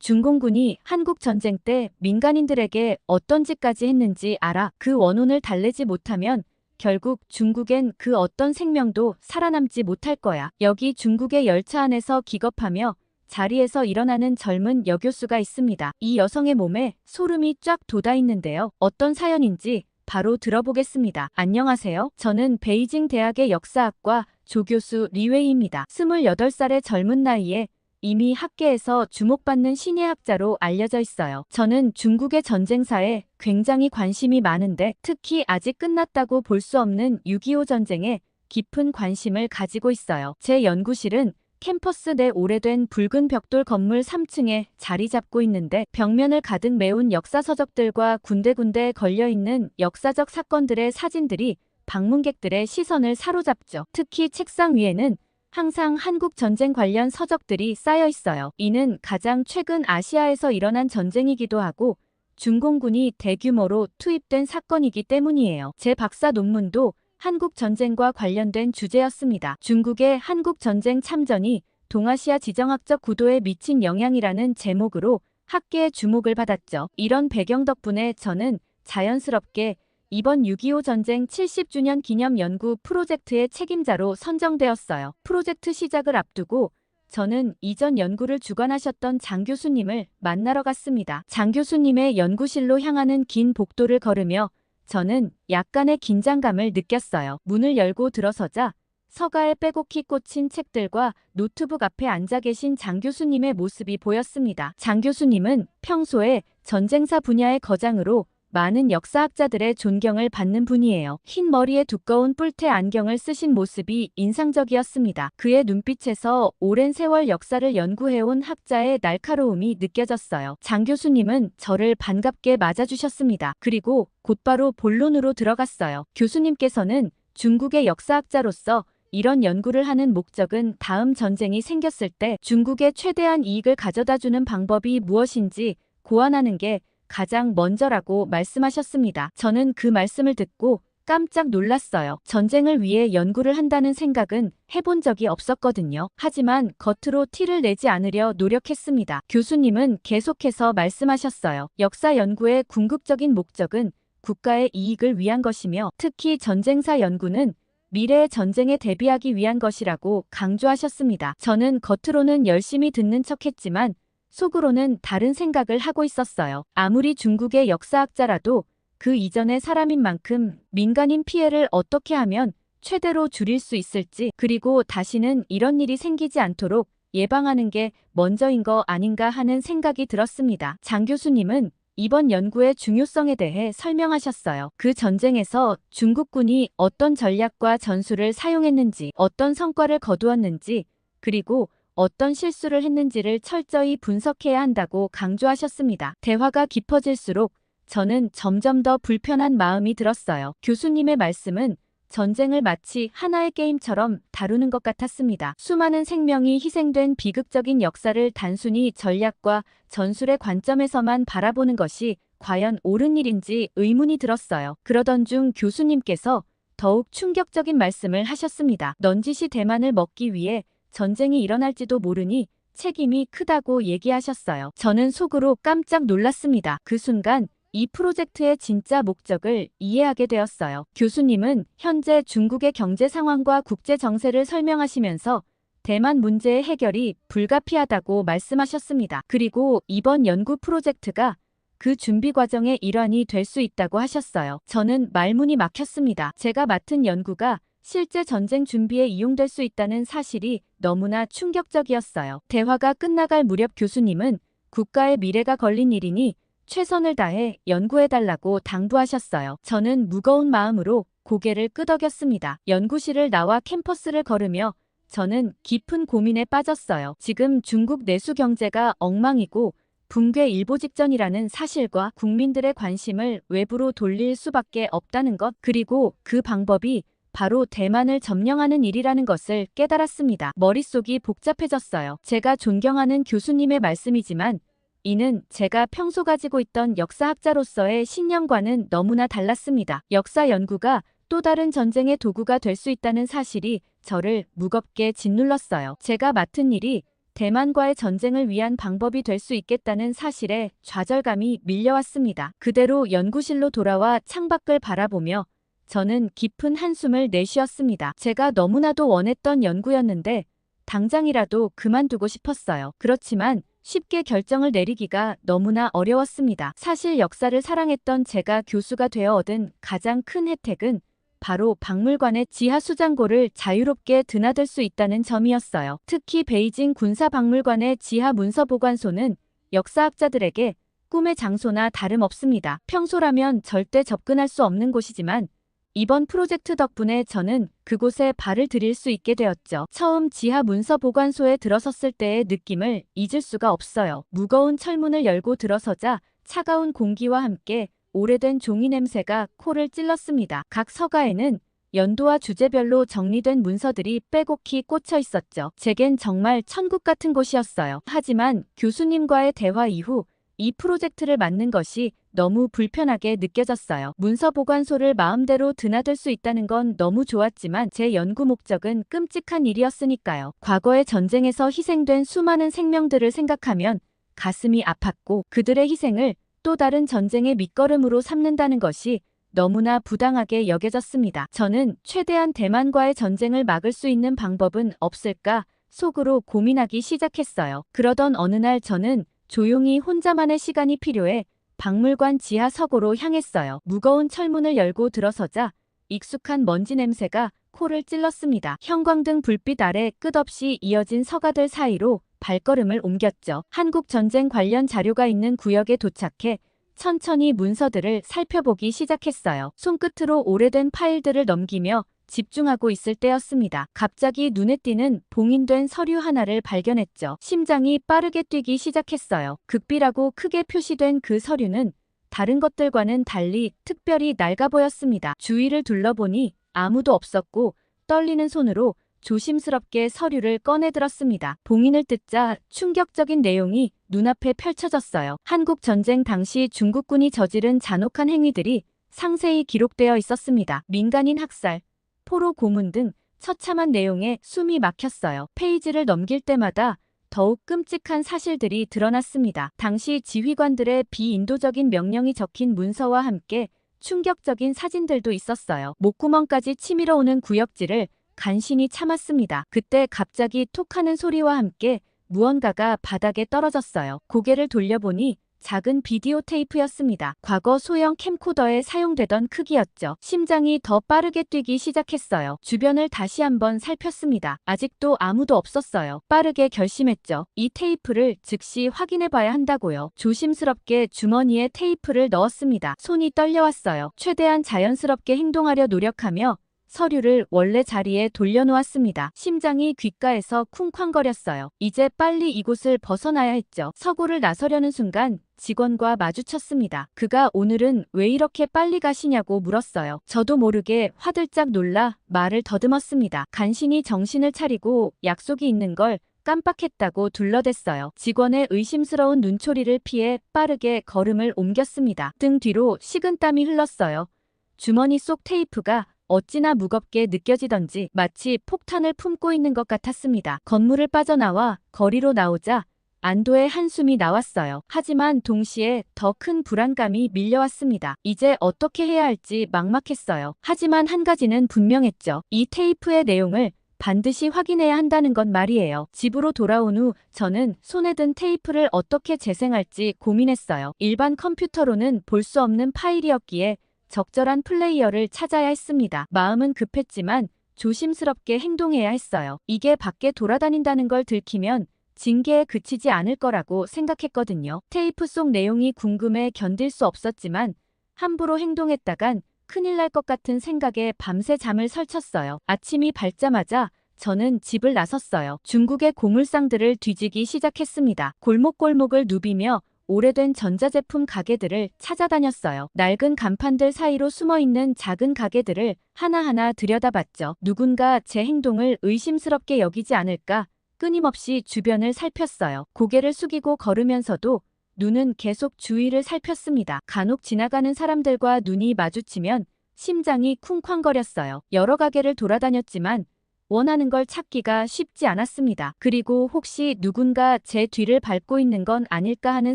중공군이 한국 전쟁 때 민간인들에게 어떤 짓까지 했는지 알아. 그 원혼을 달래지 못하면 결국 중국엔 그 어떤 생명도 살아남지 못할 거야. 여기 중국의 열차 안에서 기겁하며 자리에서 일어나는 젊은 여교수가 있습니다. 이 여성의 몸에 소름이 쫙 돋아 있는데요. 어떤 사연인지 바로 들어보겠습니다. 안녕하세요. 저는 베이징 대학의 역사학과 조교수 리웨이입니다. 28살의 젊은 나이에 이미 학계에서 주목받는 신예 학자로 알려져 있어요. 저는 중국의 전쟁사에 굉장히 관심이 많은데 특히 아직 끝났다고 볼 수 없는 6.25 전쟁에 깊은 관심을 가지고 있어요. 제 연구실은 캠퍼스 내 오래된 붉은 벽돌 건물 3층에 자리 잡고 있는데 벽면을 가득 메운 역사서적들과 군데군데 걸려있는 역사적 사건들의 사진들이 방문객들의 시선을 사로잡죠. 특히 책상 위에는 항상 한국 전쟁 관련 서적들이 쌓여 있어요. 이는 가장 최근 아시아에서 일어난 전쟁이기도 하고 중공군이 대규모로 투입된 사건이기 때문이에요. 제 박사 논문도 한국 전쟁과 관련된 주제였습니다. 중국의 한국 전쟁 참전이 동아시아 지정학적 구도에 미친 영향이라는 제목으로 학계의 주목을 받았죠. 이런 배경 덕분에 저는 자연스럽게 이번 6.25 전쟁 70주년 기념 연구 프로젝트의 책임자로 선정되었어요. 프로젝트 시작을 앞두고 저는 이전 연구를 주관하셨던 장 교수님을 만나러 갔습니다. 장 교수님의 연구실로 향하는 긴 복도를 걸으며 저는 약간의 긴장감을 느꼈어요. 문을 열고 들어서자 서가에 빼곡히 꽂힌 책들과 노트북 앞에 앉아 계신 장 교수님의 모습이 보였습니다. 장 교수님은 평소에 전쟁사 분야의 거장으로 많은 역사학자들의 존경을 받는 분이에요. 흰 머리에 두꺼운 뿔테 안경을 쓰신 모습이 인상적이었습니다. 그의 눈빛에서 오랜 세월 역사를 연구해온 학자의 날카로움이 느껴졌어요. 장 교수님은 저를 반갑게 맞아주셨습니다. 그리고 곧바로 본론으로 들어갔어요. 교수님께서는 중국의 역사학자로서 이런 연구를 하는 목적은 다음 전쟁이 생겼을 때 중국에 최대한 이익을 가져다주는 방법이 무엇인지 고안하는 게 가장 먼저라고 말씀하셨습니다. 저는 그 말씀을 듣고 깜짝 놀랐어요. 전쟁을 위해 연구를 한다는 생각은 해본 적이 없었거든요. 하지만 겉으로 티를 내지 않으려 노력했습니다. 교수님은 계속해서 말씀하셨어요. 역사 연구의 궁극적인 목적은 국가의 이익을 위한 것이며 특히 전쟁사 연구는 미래의 전쟁에 대비하기 위한 것이라고 강조하셨습니다. 저는 겉으로는 열심히 듣는 척했지만 속으로는 다른 생각을 하고 있었어요. 아무리 중국의 역사학자라도 그 이전의 사람인 만큼 민간인 피해를 어떻게 하면 최대로 줄일 수 있을지 그리고 다시는 이런 일이 생기지 않도록 예방하는 게 먼저인 거 아닌가 하는 생각이 들었습니다. 장 교수님은 이번 연구의 중요성에 대해 설명하셨어요. 그 전쟁에서 중국군이 어떤 전략과 전술을 사용했는지, 어떤 성과를 거두었는지, 그리고 어떤 실수를 했는지를 철저히 분석해야 한다고 강조하셨습니다. 대화가 깊어질수록 저는 점점 더 불편한 마음이 들었어요. 교수님의 말씀은 전쟁을 마치 하나의 게임처럼 다루는 것 같았습니다. 수많은 생명이 희생된 비극적인 역사를 단순히 전략과 전술의 관점에서만 바라보는 것이 과연 옳은 일인지 의문이 들었어요. 그러던 중 교수님께서 더욱 충격적인 말씀을 하셨습니다. 넌지시 대만을 먹기 위해 전쟁이 일어날지도 모르니 책임이 크다고 얘기하셨어요. 저는 속으로 깜짝 놀랐습니다. 그 순간 이 프로젝트의 진짜 목적을 이해하게 되었어요. 교수님은 현재 중국의 경제 상황과 국제 정세를 설명하시면서 대만 문제의 해결이 불가피하다고 말씀하셨습니다. 그리고 이번 연구 프로젝트가 그 준비 과정의 일환이 될 수 있다고 하셨어요. 저는 말문이 막혔습니다. 제가 맡은 연구가 실제 전쟁 준비에 이용될 수 있다는 사실이 너무나 충격적이었어요. 대화가 끝나갈 무렵 교수님은 국가의 미래가 걸린 일이니 최선을 다해 연구해달라고 당부하셨어요. 저는 무거운 마음으로 고개를 끄덕였습니다. 연구실을 나와 캠퍼스를 걸으며 저는 깊은 고민에 빠졌어요. 지금 중국 내수 경제가 엉망이고 붕괴 일보 직전이라는 사실과 국민들의 관심을 외부로 돌릴 수밖에 없다는 것, 그리고 그 방법이 바로 대만을 점령하는 일이라는 것을 깨달았습니다. 머릿속이 복잡해졌어요. 제가 존경하는 교수님의 말씀이지만 이는 제가 평소 가지고 있던 역사학자로서의 신념과는 너무나 달랐습니다. 역사 연구가 또 다른 전쟁의 도구가 될 수 있다는 사실이 저를 무겁게 짓눌렀어요. 제가 맡은 일이 대만과의 전쟁을 위한 방법이 될 수 있겠다는 사실에 좌절감이 밀려왔습니다. 그대로 연구실로 돌아와 창밖을 바라보며 저는 깊은 한숨을 내쉬었습니다. 제가 너무나도 원했던 연구였는데 당장이라도 그만두고 싶었어요. 그렇지만 쉽게 결정을 내리기가 너무나 어려웠습니다. 사실 역사를 사랑했던 제가 교수가 되어 얻은 가장 큰 혜택은 바로 박물관의 지하 수장고를 자유롭게 드나들 수 있다는 점이었어요. 특히 베이징 군사박물관의 지하 문서보관소는 역사학자들에게 꿈의 장소나 다름없습니다. 평소라면 절대 접근할 수 없는 곳이지만 이번 프로젝트 덕분에 저는 그곳에 발을 들일 수 있게 되었죠. 처음 지하 문서보관소에 들어섰을 때의 느낌을 잊을 수가 없어요. 무거운 철문을 열고 들어서자 차가운 공기와 함께 오래된 종이 냄새가 코를 찔렀습니다. 각 서가에는 연도와 주제별로 정리된 문서들이 빼곡히 꽂혀 있었죠. 제겐 정말 천국 같은 곳이었어요. 하지만 교수님과의 대화 이후 이 프로젝트를 맡는 것이 너무 불편하게 느껴졌어요. 문서보관소를 마음대로 드나들 수 있다는 건 너무 좋았지만 제 연구 목적은 끔찍한 일이었으니까요. 과거의 전쟁에서 희생된 수많은 생명들을 생각하면 가슴이 아팠고 그들의 희생을 또 다른 전쟁의 밑거름으로 삼는다는 것이 너무나 부당하게 여겨졌습니다. 저는 최대한 대만과의 전쟁을 막을 수 있는 방법은 없을까 속으로 고민하기 시작했어요. 그러던 어느 날 저는 조용히 혼자만의 시간이 필요해 박물관 지하 서고로 향했어요. 무거운 철문을 열고 들어서자 익숙한 먼지 냄새가 코를 찔렀습니다. 형광등 불빛 아래 끝없이 이어진 서가들 사이로 발걸음을 옮겼죠. 한국 전쟁 관련 자료가 있는 구역에 도착해 천천히 문서들을 살펴보기 시작했어요. 손끝으로 오래된 파일들을 넘기며 집중하고 있을 때였습니다. 갑자기 눈에 띄는 봉인된 서류 하나를 발견했죠. 심장이 빠르게 뛰기 시작했어요. 극비라고 크게 표시된 그 서류는 다른 것들과는 달리 특별히 낡아 보였습니다. 주위를 둘러보니 아무도 없었고 떨리는 손으로 조심스럽게 서류를 꺼내들었습니다. 봉인을 뜯자 충격적인 내용이 눈앞에 펼쳐졌어요. 한국 전쟁 당시 중국군이 저지른 잔혹한 행위들이 상세히 기록되어 있었습니다. 민간인 학살, 포로 고문 등 처참한 내용에 숨이 막혔어요. 페이지를 넘길 때마다 더욱 끔찍한 사실들이 드러났습니다. 당시 지휘관들의 비인도적인 명령이 적힌 문서와 함께 충격적인 사진들도 있었어요. 목구멍까지 치밀어 오는 구역질을 간신히 참았습니다. 그때 갑자기 톡 하는 소리와 함께 무언가가 바닥에 떨어졌어요. 고개를 돌려보니 작은 비디오 테이프였습니다. 과거 소형 캠코더에 사용되던 크기였죠. 심장이 더 빠르게 뛰기 시작했어요. 주변을 다시 한번 살폈습니다. 아직도 아무도 없었어요. 빠르게 결심했죠. 이 테이프를 즉시 확인해 봐야 한다고요. 조심스럽게 주머니에 테이프를 넣었습니다. 손이 떨려왔어요. 최대한 자연스럽게 행동하려 노력하며 서류를 원래 자리에 돌려놓았습니다. 심장이 귓가에서 쿵쾅거렸어요. 이제 빨리 이곳을 벗어나야 했죠. 서고를 나서려는 순간 직원과 마주쳤습니다. 그가 오늘은 왜 이렇게 빨리 가시냐고 물었어요. 저도 모르게 화들짝 놀라 말을 더듬었습니다. 간신히 정신을 차리고 약속이 있는 걸 깜빡했다고 둘러댔어요. 직원의 의심스러운 눈초리를 피해 빠르게 걸음을 옮겼습니다. 등 뒤로 식은땀이 흘렀어요. 주머니 속 테이프가 어찌나 무겁게 느껴지던지 마치 폭탄을 품고 있는 것 같았습니다. 건물을 빠져나와 거리로 나오자 안도의 한숨이 나왔어요. 하지만 동시에 더 큰 불안감이 밀려왔습니다. 이제 어떻게 해야 할지 막막했어요. 하지만 한 가지는 분명했죠. 이 테이프의 내용을 반드시 확인해야 한다는 건 말이에요. 집으로 돌아온 후 저는 손에 든 테이프를 어떻게 재생할지 고민했어요. 일반 컴퓨터로는 볼 수 없는 파일이었기에 적절한 플레이어를 찾아야 했습니다. 마음은 급했지만 조심스럽게 행동해야 했어요. 이게 밖에 돌아다닌다는 걸 들키면 징계에 그치지 않을 거라고 생각했거든요. 테이프 속 내용이 궁금해 견딜 수 없었지만 함부로 행동했다간 큰일 날 것 같은 생각에 밤새 잠을 설쳤어요. 아침이 밝자마자 저는 집을 나섰어요. 중국의 고물상들을 뒤지기 시작했습니다. 골목골목을 누비며 오래된 전자제품 가게들을 찾아다녔어요. 낡은 간판들 사이로 숨어있는 작은 가게들을 하나하나 들여다봤죠. 누군가 제 행동을 의심스럽게 여기지 않을까 끊임없이 주변을 살폈어요. 고개를 숙이고 걸으면서도 눈은 계속 주위를 살폈습니다. 간혹 지나가는 사람들과 눈이 마주치면 심장이 쿵쾅거렸어요. 여러 가게를 돌아다녔지만 원하는 걸 찾기가 쉽지 않았습니다. 그리고 혹시 누군가 제 뒤를 밟고 있는 건 아닐까 하는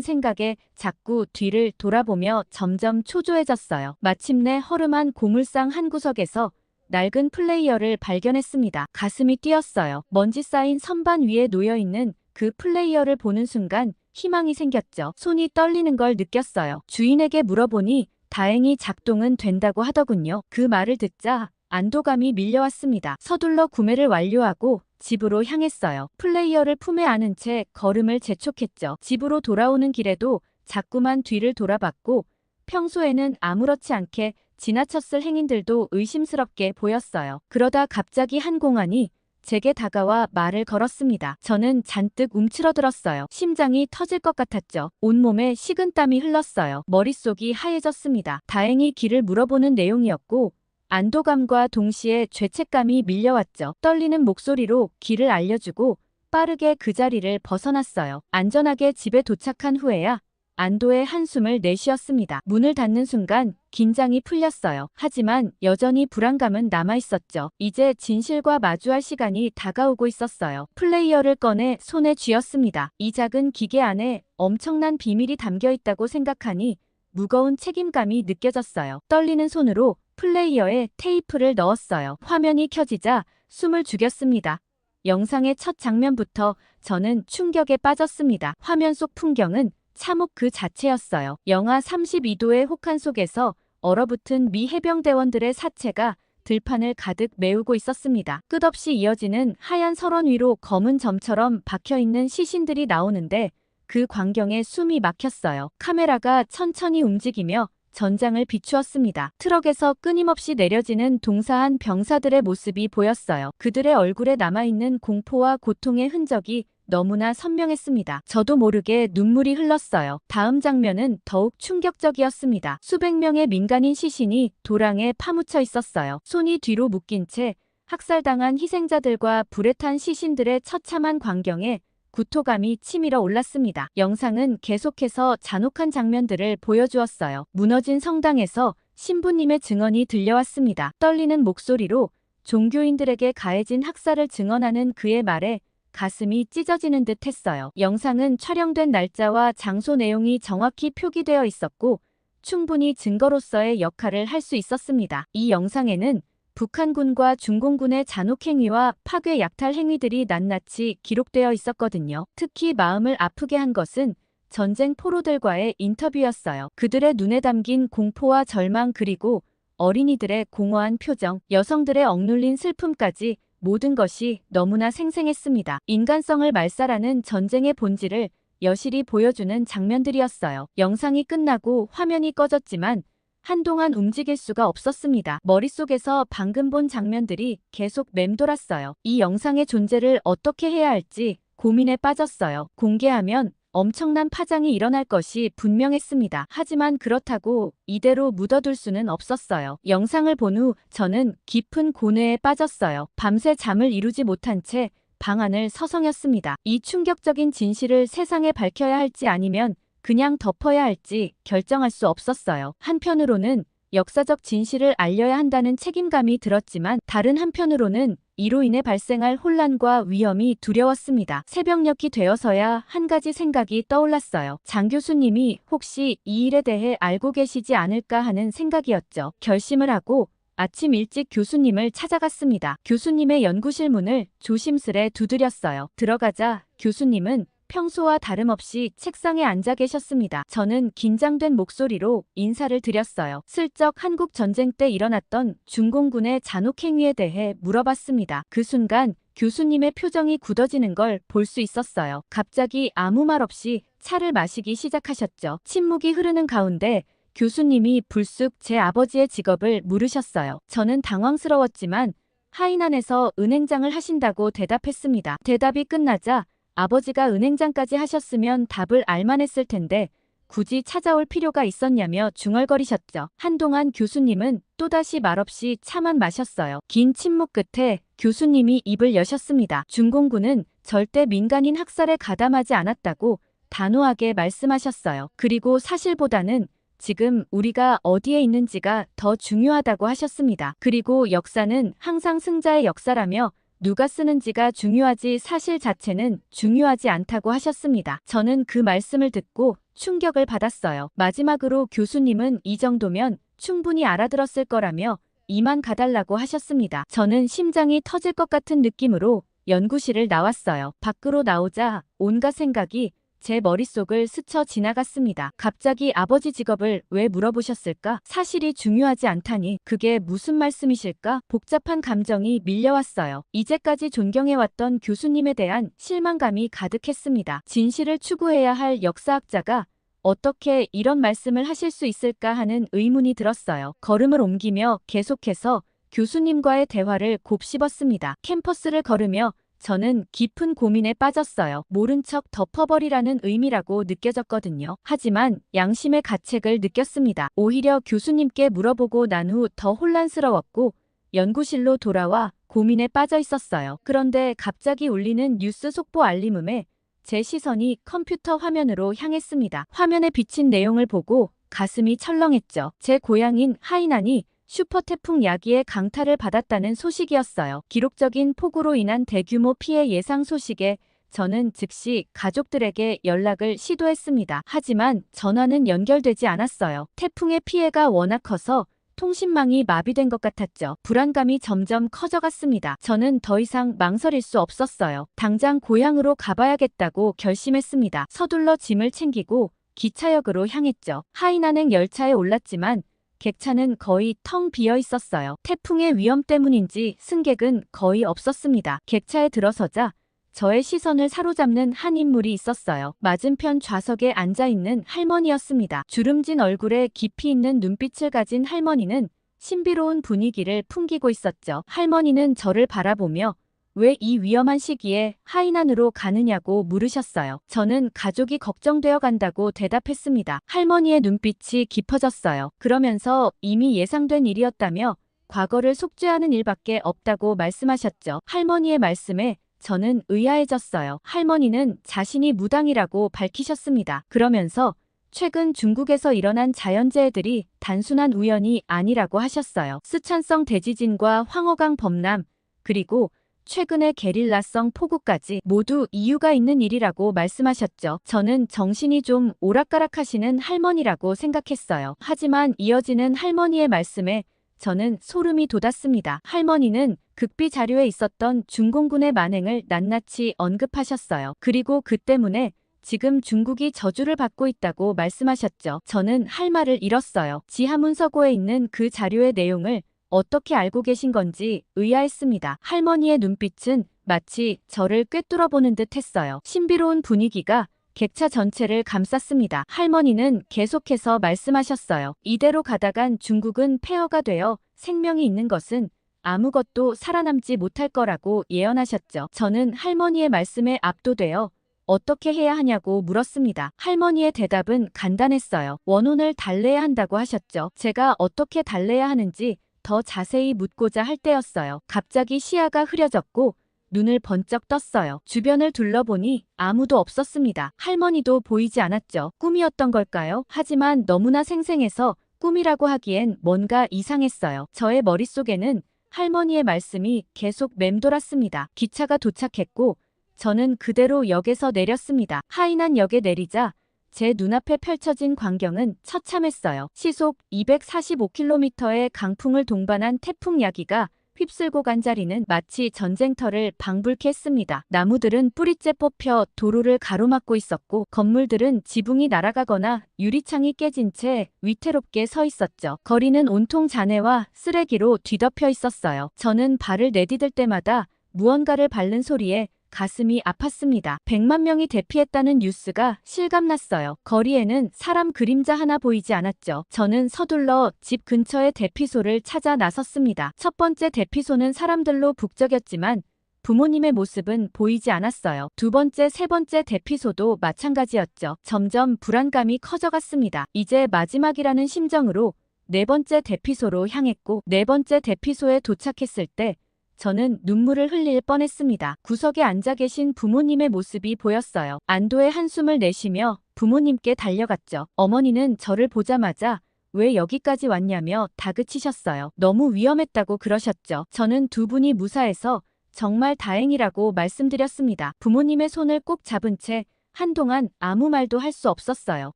생각에 자꾸 뒤를 돌아보며 점점 초조해졌어요. 마침내 허름한 고물상 한 구석에서 낡은 플레이어를 발견했습니다. 가슴이 뛰었어요. 먼지 쌓인 선반 위에 놓여있는 그 플레이어를 보는 순간 희망이 생겼죠. 손이 떨리는 걸 느꼈어요. 주인에게 물어보니 다행히 작동은 된다고 하더군요. 그 말을 듣자 안도감이 밀려왔습니다. 서둘러 구매를 완료하고 집으로 향했어요. 플레이어를 품에 안은 채 걸음을 재촉했죠. 집으로 돌아오는 길에도 자꾸만 뒤를 돌아봤고 평소에는 아무렇지 않게 지나쳤을 행인들도 의심스럽게 보였어요. 그러다 갑자기 한 공안이 제게 다가와 말을 걸었습니다. 저는 잔뜩 움츠러들었어요. 심장이 터질 것 같았죠. 온몸에 식은땀이 흘렀어요. 머릿속이 하얘졌습니다. 다행히 길을 물어보는 내용이었고 안도감과 동시에 죄책감이 밀려왔죠. 떨리는 목소리로 길을 알려주고 빠르게 그 자리를 벗어났어요. 안전하게 집에 도착한 후에야 안도의 한숨을 내쉬었습니다. 문을 닫는 순간 긴장이 풀렸어요. 하지만 여전히 불안감은 남아있었죠. 이제 진실과 마주할 시간이 다가오고 있었어요. 플레이어를 꺼내 손에 쥐었습니다. 이 작은 기계 안에 엄청난 비밀이 담겨 있다고 생각하니 무거운 책임감이 느껴졌어요. 떨리는 손으로 플레이어에 테이프를 넣었어요. 화면이 켜지자 숨을 죽였습니다. 영상의 첫 장면부터 저는 충격에 빠졌습니다. 화면 속 풍경은 참혹 그 자체였어요. 영하 32도의 혹한 속에서 얼어붙은 미 해병대원들의 사체가 들판을 가득 메우고 있었습니다. 끝없이 이어지는 하얀 설원 위로 검은 점처럼 박혀있는 시신들이 나오는데 그 광경에 숨이 막혔어요. 카메라가 천천히 움직이며 전장을 비추었습니다. 트럭에서 끊임없이 내려지는 동사한 병사들의 모습이 보였어요. 그들의 얼굴에 남아있는 공포와 고통의 흔적이 너무나 선명했습니다. 저도 모르게 눈물이 흘렀어요. 다음 장면은 더욱 충격적이었습니다. 수백 명의 민간인 시신이 도랑에 파묻혀 있었어요. 손이 뒤로 묶인 채 학살당한 희생자들과 불에 탄 시신들의 처참한 광경에 구토감이 치밀어 올랐습니다. 영상은 계속해서 잔혹한 장면들을 보여주었어요. 무너진 성당에서 신부님의 증언이 들려왔습니다. 떨리는 목소리로 종교인들에게 가해진 학살을 증언하는 그의 말에 가슴이 찢어지는 듯 했어요. 영상은 촬영된 날짜와 장소 내용이 정확히 표기되어 있었고 충분히 증거로서의 역할을 할 수 있었습니다. 이 영상에는 북한군과 중공군의 잔혹행위와 파괴 약탈 행위들이 낱낱이 기록되어 있었거든요. 특히 마음을 아프게 한 것은 전쟁 포로들과의 인터뷰였어요. 그들의 눈에 담긴 공포와 절망 그리고 어린이들의 공허한 표정, 여성들의 억눌린 슬픔까지 모든 것이 너무나 생생했습니다. 인간성을 말살하는 전쟁의 본질을 여실히 보여주는 장면들이었어요. 영상이 끝나고 화면이 꺼졌지만 한동안 움직일 수가 없었습니다. 머릿속에서 방금 본 장면들이 계속 맴돌았어요. 이 영상의 존재를 어떻게 해야 할지 고민에 빠졌어요. 공개하면 엄청난 파장이 일어날 것이 분명했습니다. 하지만 그렇다고 이대로 묻어둘 수는 없었어요. 영상을 본 후 저는 깊은 고뇌에 빠졌어요. 밤새 잠을 이루지 못한 채 방안을 서성였습니다. 이 충격적인 진실을 세상에 밝혀야 할지 아니면 그냥 덮어야 할지 결정할 수 없었어요. 한편으로는 역사적 진실을 알려야 한다는 책임감이 들었지만 다른 한편으로는 이로 인해 발생할 혼란과 위험이 두려웠습니다. 새벽녘이 되어서야 한 가지 생각이 떠올랐어요. 장 교수님이 혹시 이 일에 대해 알고 계시지 않을까 하는 생각이었죠. 결심을 하고 아침 일찍 교수님을 찾아갔습니다. 교수님의 연구실 문을 조심스레 두드렸어요. 들어가자 교수님은 평소와 다름없이 책상에 앉아 계셨습니다. 저는 긴장된 목소리로 인사를 드렸어요. 슬쩍 한국 전쟁 때 일어났던 중공군의 잔혹행위에 대해 물어봤습니다. 그 순간 교수님의 표정이 굳어지는 걸 볼 수 있었어요. 갑자기 아무 말 없이 차를 마시기 시작하셨죠. 침묵이 흐르는 가운데 교수님이 불쑥 제 아버지의 직업을 물으셨어요. 저는 당황스러웠지만 하이난에서 은행장을 하신다고 대답했습니다. 대답이 끝나자 아버지가 은행장까지 하셨으면 답을 알만했을 텐데 굳이 찾아올 필요가 있었냐며 중얼거리셨죠. 한동안 교수님은 또다시 말없이 차만 마셨어요. 긴 침묵 끝에 교수님이 입을 여셨습니다. 중공군은 절대 민간인 학살에 가담하지 않았다고 단호하게 말씀하셨어요. 그리고 사실보다는 지금 우리가 어디에 있는지가 더 중요하다고 하셨습니다. 그리고 역사는 항상 승자의 역사라며 누가 쓰는지가 중요하지 사실 자체는 중요하지 않다고 하셨습니다. 저는 그 말씀을 듣고 충격을 받았어요. 마지막으로 교수님은 이 정도면 충분히 알아들었을 거라며 이만 가달라고 하셨습니다. 저는 심장이 터질 것 같은 느낌으로 연구실을 나왔어요. 밖으로 나오자 온갖 생각이 제 머릿속을 스쳐 지나갔습니다. 갑자기 아버지 직업을 왜 물어보셨을까? 사실이 중요하지 않다니 그게 무슨 말씀이실까? 복잡한 감정이 밀려왔어요. 이제까지 존경해왔던 교수님에 대한 실망감이 가득했습니다. 진실을 추구해야 할 역사학자가 어떻게 이런 말씀을 하실 수 있을까 하는 의문이 들었어요. 걸음을 옮기며 계속해서 교수님과의 대화를 곱씹었습니다. 캠퍼스를 걸으며 저는 깊은 고민에 빠졌어요. 모른 척 덮어버리라는 의미라고 느껴졌거든요. 하지만 양심의 가책을 느꼈습니다. 오히려 교수님께 물어보고 난 후 더 혼란스러웠고 연구실로 돌아와 고민에 빠져 있었어요. 그런데 갑자기 울리는 뉴스 속보 알림음에 제 시선이 컴퓨터 화면으로 향했습니다. 화면에 비친 내용을 보고 가슴이 철렁했죠. 제 고향인 하이난이 슈퍼태풍 야기의 강타를 받았다는 소식이었어요. 기록적인 폭우로 인한 대규모 피해 예상 소식에 저는 즉시 가족들에게 연락을 시도했습니다. 하지만 전화는 연결되지 않았어요. 태풍의 피해가 워낙 커서 통신망이 마비된 것 같았죠. 불안감이 점점 커져갔습니다. 저는 더 이상 망설일 수 없었어요. 당장 고향으로 가봐야겠다고 결심했습니다. 서둘러 짐을 챙기고 기차역으로 향했죠. 하이난행 열차에 올랐지만 객차는 거의 텅 비어 있었어요. 태풍의 위험 때문인지 승객은 거의 없었습니다. 객차에 들어서자 저의 시선을 사로잡는 한 인물이 있었어요. 맞은편 좌석에 앉아있는 할머니였습니다. 주름진 얼굴에 깊이 있는 눈빛을 가진 할머니는 신비로운 분위기를 풍기고 있었죠. 할머니는 저를 바라보며 왜 이 위험한 시기에 하이난으로 가느냐고 물으셨어요. 저는 가족이 걱정되어 간다고 대답했습니다. 할머니의 눈빛이 깊어졌어요. 그러면서 이미 예상된 일이었다며 과거를 속죄하는 일밖에 없다고 말씀하셨죠. 할머니의 말씀에 저는 의아해졌어요. 할머니는 자신이 무당이라고 밝히셨습니다. 그러면서 최근 중국에서 일어난 자연재해들이 단순한 우연이 아니라고 하셨어요. 스촨성 대지진과 황허강 범람, 그리고 최근의 게릴라성 폭우까지 모두 이유가 있는 일이라고 말씀하셨죠. 저는 정신이 좀 오락가락하시는 할머니라고 생각했어요. 하지만 이어지는 할머니의 말씀에 저는 소름이 돋았습니다. 할머니는 극비 자료에 있었던 중공군의 만행을 낱낱이 언급하셨어요. 그리고 그 때문에 지금 중국이 저주를 받고 있다고 말씀하셨죠. 저는 할 말을 잃었어요. 지하문서고에 있는 그 자료의 내용을 어떻게 알고 계신 건지 의아했습니다. 할머니의 눈빛은 마치 저를 꿰뚫어보는 듯 했어요. 신비로운 분위기가 객차 전체를 감쌌습니다. 할머니는 계속해서 말씀하셨어요. 이대로 가다간 중국은 폐허가 되어 생명이 있는 것은 아무것도 살아남지 못할 거라고 예언하셨죠. 저는 할머니의 말씀에 압도되어 어떻게 해야 하냐고 물었습니다. 할머니의 대답은 간단했어요. 원혼을 달래야 한다고 하셨죠. 제가 어떻게 달래야 하는지 더 자세히 묻고자 할 때였어요. 갑자기 시야가 흐려졌고 눈을 번쩍 떴어요. 주변을 둘러보니 아무도 없었습니다. 할머니도 보이지 않았죠. 꿈이었던 걸까요? 하지만 너무나 생생해서 꿈이라고 하기엔 뭔가 이상했어요. 저의 머릿속에는 할머니의 말씀이 계속 맴돌았습니다. 기차가 도착했고 저는 그대로 역에서 내렸습니다. 하이난 역에 내리자 제 눈앞에 펼쳐진 광경은 처참했어요. 시속 245km의 강풍을 동반한 태풍 야기가 휩쓸고 간 자리는 마치 전쟁터를 방불케 했습니다. 나무들은 뿌리째 뽑혀 도로를 가로막고 있었고 건물들은 지붕이 날아가거나 유리창이 깨진 채 위태롭게 서 있었죠. 거리는 온통 잔해와 쓰레기로 뒤덮여 있었어요. 저는 발을 내디딜 때마다 무언가를 밟는 소리에 가슴이 아팠습니다. 100만 명이 대피했다는 뉴스가 실감났어요. 거리에는 사람 그림자 하나 보이지 않았죠. 저는 서둘러 집 근처의 대피소를 찾아 나섰습니다. 첫 번째 대피소는 사람들로 북적였지만 부모님의 모습은 보이지 않았어요. 두 번째, 세 번째 대피소도 마찬가지였죠. 점점 불안감이 커져갔습니다. 이제 마지막이라는 심정으로 네 번째 대피소로 향했고 네 번째 대피소에 도착했을 때 저는 눈물을 흘릴 뻔했습니다. 구석에 앉아 계신 부모님의 모습이 보였어요. 안도의 한숨을 내쉬며 부모님께 달려갔죠. 어머니는 저를 보자마자 왜 여기까지 왔냐며 다그치셨어요. 너무 위험했다고 그러셨죠. 저는 두 분이 무사해서 정말 다행이라고 말씀드렸습니다. 부모님의 손을 꼭 잡은 채 한동안 아무 말도 할 수 없었어요.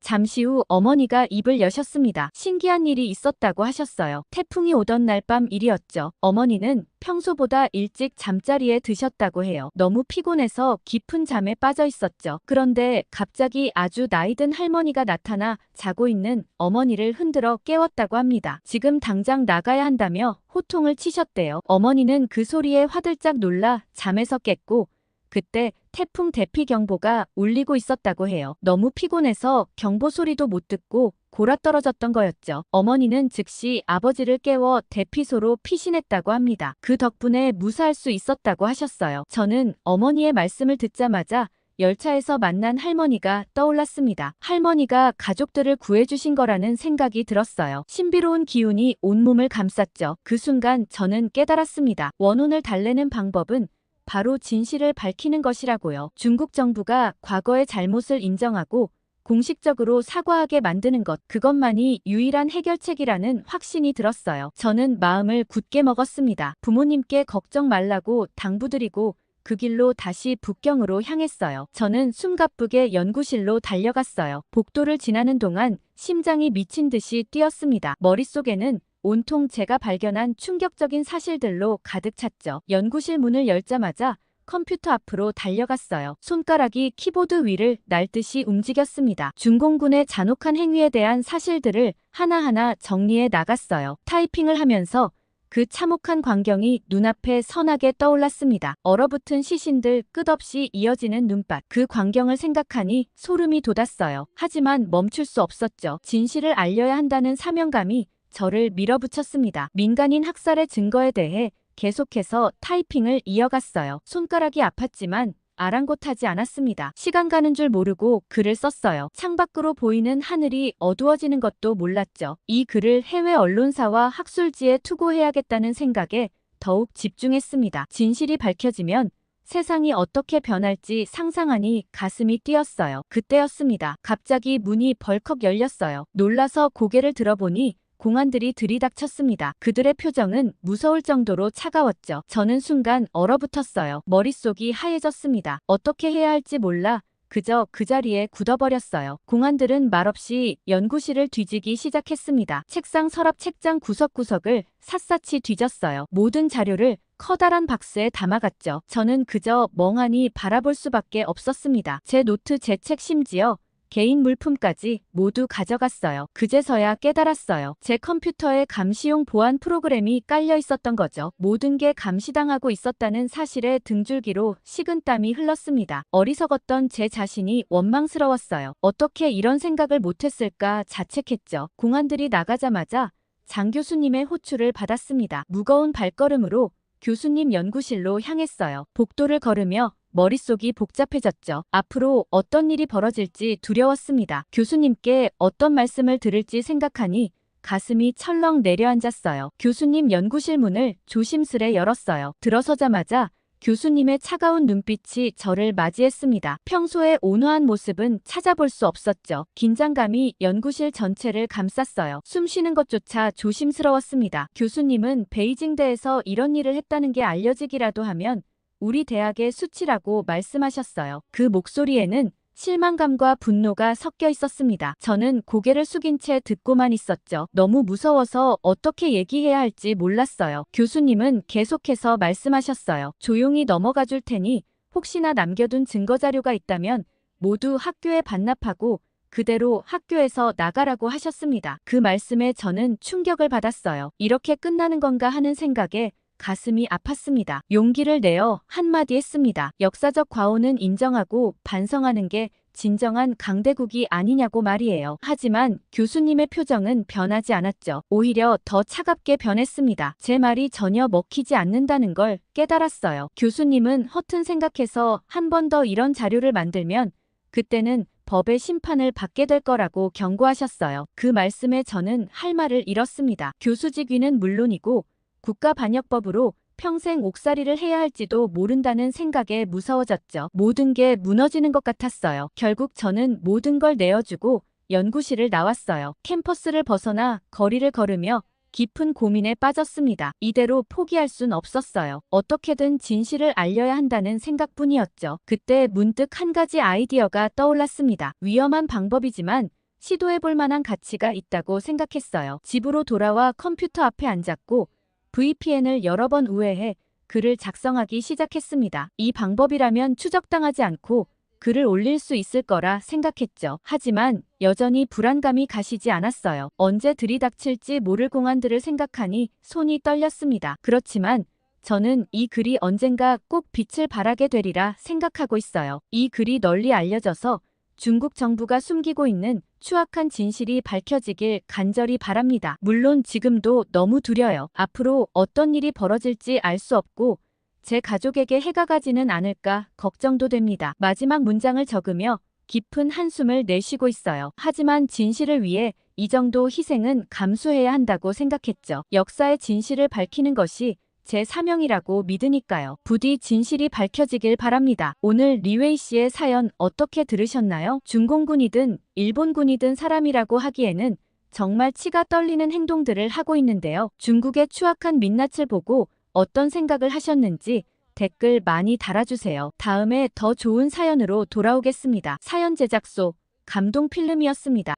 잠시 후 어머니가 입을 여셨습니다. 신기한 일이 있었다고 하셨어요. 태풍이 오던 날 밤 일이었죠. 어머니는 평소보다 일찍 잠자리에 드셨다고 해요. 너무 피곤해서 깊은 잠에 빠져 있었죠. 그런데 갑자기 아주 나이든 할머니가 나타나 자고 있는 어머니를 흔들어 깨웠다고 합니다. 지금 당장 나가야 한다며 호통을 치셨대요. 어머니는 그 소리에 화들짝 놀라 잠에서 깼고 그때 태풍 대피 경보가 울리고 있었다고 해요. 너무 피곤해서 경보 소리도 못 듣고 골아떨어졌던 거였죠. 어머니는 즉시 아버지를 깨워 대피소로 피신했다고 합니다. 그 덕분에 무사할 수 있었다고 하셨어요. 저는 어머니의 말씀을 듣자마자 열차에서 만난 할머니가 떠올랐습니다. 할머니가 가족들을 구해주신 거라는 생각이 들었어요. 신비로운 기운이 온몸을 감쌌죠. 그 순간 저는 깨달았습니다. 원혼을 달래는 방법은 바로 진실을 밝히는 것이라고요. 중국 정부가 과거의 잘못을 인정하고 공식적으로 사과하게 만드는 것, 그것만이 유일한 해결책이라는 확신이 들었어요. 저는 마음을 굳게 먹었습니다. 부모님께 걱정 말라고 당부드리고 그 길로 다시 북경으로 향했어요. 저는 숨가쁘게 연구실로 달려갔어요. 복도를 지나는 동안 심장이 미친 듯이 뛰었습니다. 머릿속에는 온통 제가 발견한 충격적인 사실들로 가득 찼죠. 연구실 문을 열자마자 컴퓨터 앞으로 달려갔어요. 손가락이 키보드 위를 날듯이 움직였습니다. 중공군의 잔혹한 행위에 대한 사실들을 하나하나 정리해 나갔어요. 타이핑을 하면서 그 참혹한 광경이 눈앞에 선하게 떠올랐습니다. 얼어붙은 시신들, 끝없이 이어지는 눈밭. 그 광경을 생각하니 소름이 돋았어요. 하지만 멈출 수 없었죠. 진실을 알려야 한다는 사명감이 저를 밀어붙였습니다. 민간인 학살의 증거에 대해 계속해서 타이핑을 이어갔어요. 손가락이 아팠지만 아랑곳하지 않았습니다. 시간 가는 줄 모르고 글을 썼어요. 창밖으로 보이는 하늘이 어두워지는 것도 몰랐죠. 이 글을 해외 언론사와 학술지에 투고해야겠다는 생각에 더욱 집중했습니다. 진실이 밝혀지면 세상이 어떻게 변할지 상상하니 가슴이 뛰었어요. 그때였습니다. 갑자기 문이 벌컥 열렸어요. 놀라서 고개를 들어보니 공안들이 들이닥쳤습니다. 그들의 표정은 무서울 정도로 차가웠죠. 저는 순간 얼어붙었어요. 머릿속이 하얘졌습니다. 어떻게 해야 할지 몰라 그저 그 자리에 굳어버렸어요. 공안들은 말없이 연구실을 뒤지기 시작했습니다. 책상, 서랍, 책장 구석구석을 샅샅이 뒤졌어요. 모든 자료를 커다란 박스에 담아갔죠. 저는 그저 멍하니 바라볼 수밖에 없었습니다. 제 노트, 제 책, 심지어 개인 물품까지 모두 가져갔어요. 그제서야 깨달았어요. 제 컴퓨터에 감시용 보안 프로그램이 깔려 있었던 거죠. 모든 게 감시당하고 있었다는 사실에 등줄기로 식은땀이 흘렀습니다. 어리석었던 제 자신이 원망스러웠어요. 어떻게 이런 생각을 못했을까 자책했죠. 공안들이 나가자마자 장 교수님의 호출을 받았습니다. 무거운 발걸음으로 교수님 연구실로 향했어요. 복도를 걸으며 머릿속이 복잡해졌죠. 앞으로 어떤 일이 벌어질지 두려웠습니다. 교수님께 어떤 말씀을 들을지 생각하니 가슴이 철렁 내려앉았어요. 교수님 연구실 문을 조심스레 열었어요. 들어서자마자 교수님의 차가운 눈빛이 저를 맞이했습니다. 평소의 온화한 모습은 찾아볼 수 없었죠. 긴장감이 연구실 전체를 감쌌어요. 숨 쉬는 것조차 조심스러웠습니다. 교수님은 베이징대에서 이런 일을 했다는 게 알려지기라도 하면 우리 대학의 수치라고 말씀하셨어요. 그 목소리에는 실망감과 분노가 섞여 있었습니다. 저는 고개를 숙인 채 듣고만 있었죠. 너무 무서워서 어떻게 얘기해야 할지 몰랐어요. 교수님은 계속해서 말씀하셨어요. 조용히 넘어가 줄 테니 혹시나 남겨둔 증거자료가 있다면 모두 학교에 반납하고 그대로 학교에서 나가라고 하셨습니다. 그 말씀에 저는 충격을 받았어요. 이렇게 끝나는 건가 하는 생각에 가슴이 아팠습니다. 용기를 내어 한마디 했습니다. 역사적 과오는 인정하고 반성하는 게 진정한 강대국이 아니냐고 말이에요. 하지만 교수님의 표정은 변하지 않았죠. 오히려 더 차갑게 변했습니다. 제 말이 전혀 먹히지 않는다는 걸 깨달았어요. 교수님은 허튼 생각해서 한 번 더 이런 자료를 만들면 그때는 법의 심판을 받게 될 거라고 경고하셨어요. 그 말씀에 저는 할 말을 잃었습니다. 교수직위는 물론이고 국가반역법으로 평생 옥살이를 해야 할지도 모른다는 생각에 무서워졌죠. 모든 게 무너지는 것 같았어요. 결국 저는 모든 걸 내어주고 연구실을 나왔어요. 캠퍼스를 벗어나 거리를 걸으며 깊은 고민에 빠졌습니다. 이대로 포기할 순 없었어요. 어떻게든 진실을 알려야 한다는 생각뿐이었죠. 그때 문득 한 가지 아이디어가 떠올랐습니다. 위험한 방법이지만 시도해볼 만한 가치가 있다고 생각했어요. 집으로 돌아와 컴퓨터 앞에 앉았고 VPN을 여러 번 우회해 글을 작성하기 시작했습니다. 이 방법이라면 추적당하지 않고 글을 올릴 수 있을 거라 생각했죠. 하지만 여전히 불안감이 가시지 않았어요. 언제 들이닥칠지 모를 공안들을 생각하니 손이 떨렸습니다. 그렇지만 저는 이 글이 언젠가 꼭 빛을 발하게 되리라 생각하고 있어요. 이 글이 널리 알려져서 중국 정부가 숨기고 있는 추악한 진실이 밝혀지길 간절히 바랍니다. 물론 지금도 너무 두려요. 앞으로 어떤 일이 벌어질지 알 수 없고 제 가족에게 해가 가지는 않을까 걱정도 됩니다. 마지막 문장을 적으며 깊은 한숨을 내쉬고 있어요. 하지만 진실을 위해 이 정도 희생은 감수해야 한다고 생각했죠. 역사의 진실을 밝히는 것이 제 사명이라고 믿으니까요. 부디 진실이 밝혀지길 바랍니다. 오늘 리웨이 씨의 사연 어떻게 들으셨나요? 중공군이든 일본군이든 사람이라고 하기에는 정말 치가 떨리는 행동들을 하고 있는데요. 중국의 추악한 민낯을 보고 어떤 생각을 하셨는지 댓글 많이 달아주세요. 다음에 더 좋은 사연으로 돌아오겠습니다. 사연 제작소 감동필름이었습니다.